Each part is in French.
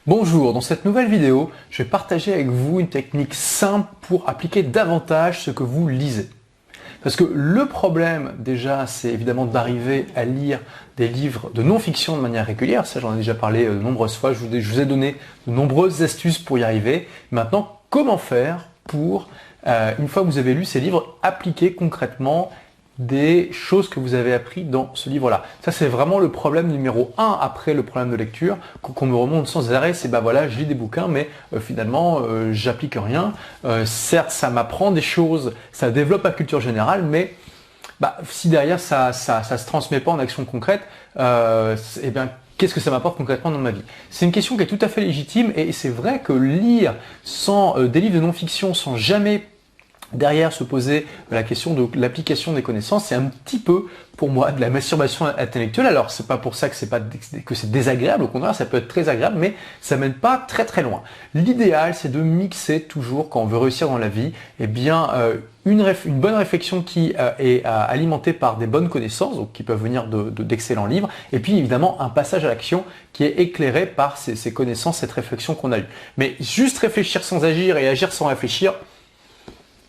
Bonjour, dans cette nouvelle vidéo, je vais partager avec vous une technique simple pour appliquer davantage ce que vous lisez. Parce que le problème déjà, c'est évidemment d'arriver à lire des livres de non-fiction de manière régulière. Ça, j'en ai déjà parlé de nombreuses fois. Je vous ai donné de nombreuses astuces pour y arriver. Maintenant, comment faire pour, une fois que vous avez lu ces livres, appliquer concrètement des choses que vous avez appris dans ce livre-là. Ça, c'est vraiment le problème numéro 1 après le problème de lecture, qu'on me remonte sans arrêt, c'est bah voilà, je lis des bouquins, mais finalement, j'applique rien. Certes, ça m'apprend des choses, ça développe ma culture générale, mais bah, si derrière ça se transmet pas en action concrète, eh bien, qu'est-ce que ça m'apporte concrètement dans ma vie? C'est une question qui est tout à fait légitime, et c'est vrai que lire sans des livres de non-fiction, sans jamais derrière se poser la question de l'application des connaissances, c'est un petit peu pour moi de la masturbation intellectuelle. Alors c'est pas pour ça que c'est désagréable, au contraire ça peut être très agréable, mais ça mène pas très très loin. L'idéal c'est de mixer toujours quand on veut réussir dans la vie, eh bien une bonne réflexion qui est alimentée par des bonnes connaissances, donc qui peuvent venir d'excellents livres, et puis évidemment un passage à l'action qui est éclairé par ces connaissances, cette réflexion qu'on a eue. Mais juste réfléchir sans agir et agir sans réfléchir,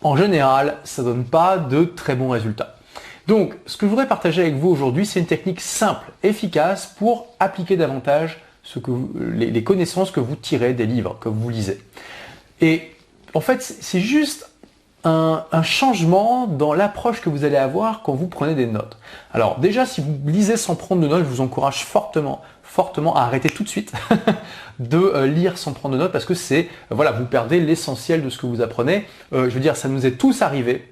en général, ça ne donne pas de très bons résultats. Donc, ce que je voudrais partager avec vous aujourd'hui, c'est une technique simple, efficace pour appliquer davantage les connaissances que vous tirez des livres, que vous lisez. Et en fait, c'est juste un changement dans l'approche que vous allez avoir quand vous prenez des notes. Alors déjà, si vous lisez sans prendre de notes, je vous encourage fortement à arrêter tout de suite de lire sans prendre de notes, parce que c'est, voilà, vous perdez l'essentiel de ce que vous apprenez. Je veux dire, ça nous est tous arrivé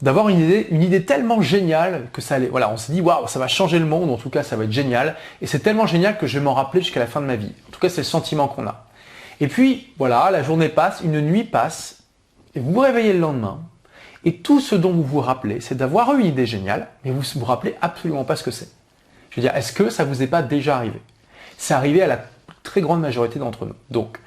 d'avoir une idée tellement géniale que ça allait, voilà, on s'est dit waouh, ça va changer le monde, en tout cas ça va être génial, et c'est tellement génial que je vais m'en rappeler jusqu'à la fin de ma vie. En tout cas, c'est le sentiment qu'on a. Et puis voilà, la journée passe, une nuit passe, et vous vous réveillez le lendemain, et tout ce dont vous vous rappelez, c'est d'avoir eu une idée géniale, mais vous vous rappelez absolument pas ce que c'est. Je veux dire, est-ce que ça vous est pas déjà arrivé? C'est arrivé à la très grande majorité d'entre nous. Donc,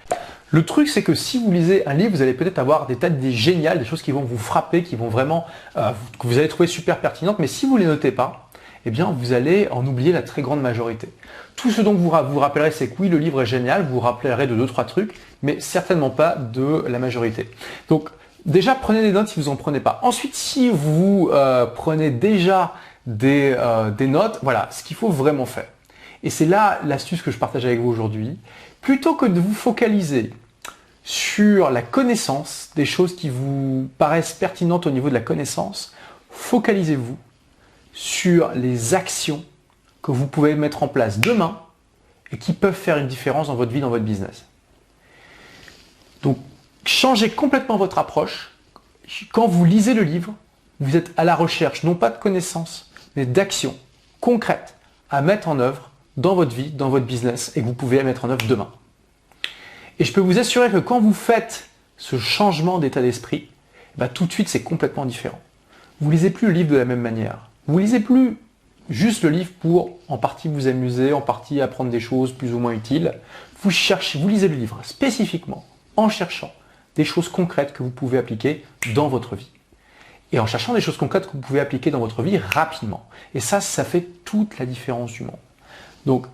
le truc, c'est que si vous lisez un livre, vous allez peut-être avoir des tas d'idées géniales, des choses qui vont vous frapper, qui vont vraiment, que vous allez trouver super pertinentes, mais si vous ne les notez pas, eh bien, vous allez en oublier la très grande majorité. Tout ce dont vous vous rappellerez, c'est que oui, le livre est génial, vous vous rappellerez de 2-3 trucs, mais certainement pas de la majorité. Donc, déjà, prenez des notes si vous n'en prenez pas. Ensuite, si vous prenez déjà des notes, voilà, ce qu'il faut vraiment faire. Et c'est là l'astuce que je partage avec vous aujourd'hui. Plutôt que de vous focaliser sur la connaissance, des choses qui vous paraissent pertinentes au niveau de la connaissance, focalisez-vous sur les actions que vous pouvez mettre en place demain et qui peuvent faire une différence dans votre vie, dans votre business. Donc, changez complètement votre approche. Quand vous lisez le livre, vous êtes à la recherche non pas de connaissances, mais d'actions concrètes à mettre en œuvre dans votre vie, dans votre business, et que vous pouvez mettre en œuvre demain. Et je peux vous assurer que quand vous faites ce changement d'état d'esprit, tout de suite c'est complètement différent. Vous lisez plus le livre de la même manière. Vous lisez plus juste le livre pour en partie vous amuser, en partie apprendre des choses plus ou moins utiles. Vous lisez le livre spécifiquement en cherchant des choses concrètes que vous pouvez appliquer dans votre vie. Et en cherchant des choses concrètes que vous pouvez appliquer dans votre vie rapidement. Et ça fait toute la différence du monde. Donc,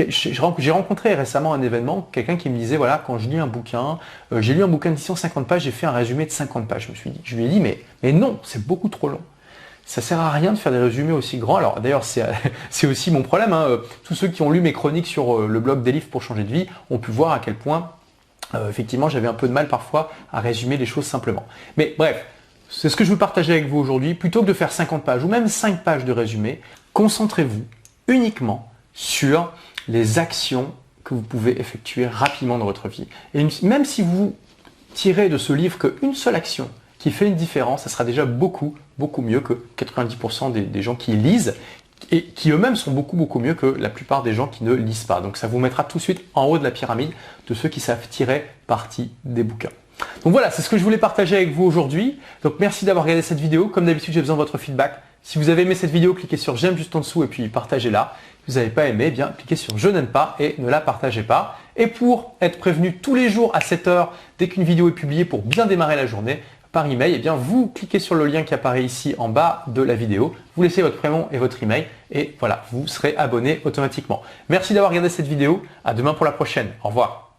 j'ai rencontré récemment un événement, quelqu'un qui me disait, voilà, quand je lis un bouquin, j'ai lu un bouquin de 150 pages, j'ai fait un résumé de 50 pages. Je lui ai dit, mais non, c'est beaucoup trop long. Ça sert à rien de faire des résumés aussi grands. Alors d'ailleurs, c'est aussi mon problème. Hein. Tous ceux qui ont lu mes chroniques sur le blog des livres pour changer de vie ont pu voir à quel point, effectivement, j'avais un peu de mal parfois à résumer les choses simplement. Mais bref, c'est ce que je veux partager avec vous aujourd'hui. Plutôt que de faire 50 pages ou même 5 pages de résumé, concentrez-vous uniquement sur les actions que vous pouvez effectuer rapidement dans votre vie. Et même si vous tirez de ce livre qu'une seule action qui fait une différence, ça sera déjà beaucoup mieux que 90% des gens qui lisent et qui eux-mêmes sont beaucoup mieux que la plupart des gens qui ne lisent pas. Donc ça vous mettra tout de suite en haut de la pyramide de ceux qui savent tirer parti des bouquins. Donc voilà, c'est ce que je voulais partager avec vous aujourd'hui. Donc merci d'avoir regardé cette vidéo. Comme d'habitude, j'ai besoin de votre feedback. Si vous avez aimé cette vidéo, cliquez sur j'aime juste en dessous et puis partagez-la. Si vous n'avez pas aimé, eh bien cliquez sur je n'aime pas et ne la partagez pas. Et pour être prévenu tous les jours à 7 h dès qu'une vidéo est publiée pour bien démarrer la journée, par email, eh bien vous cliquez sur le lien qui apparaît ici en bas de la vidéo, vous laissez votre prénom et votre email et voilà, vous serez abonné automatiquement. Merci d'avoir regardé cette vidéo, à demain pour la prochaine, au revoir.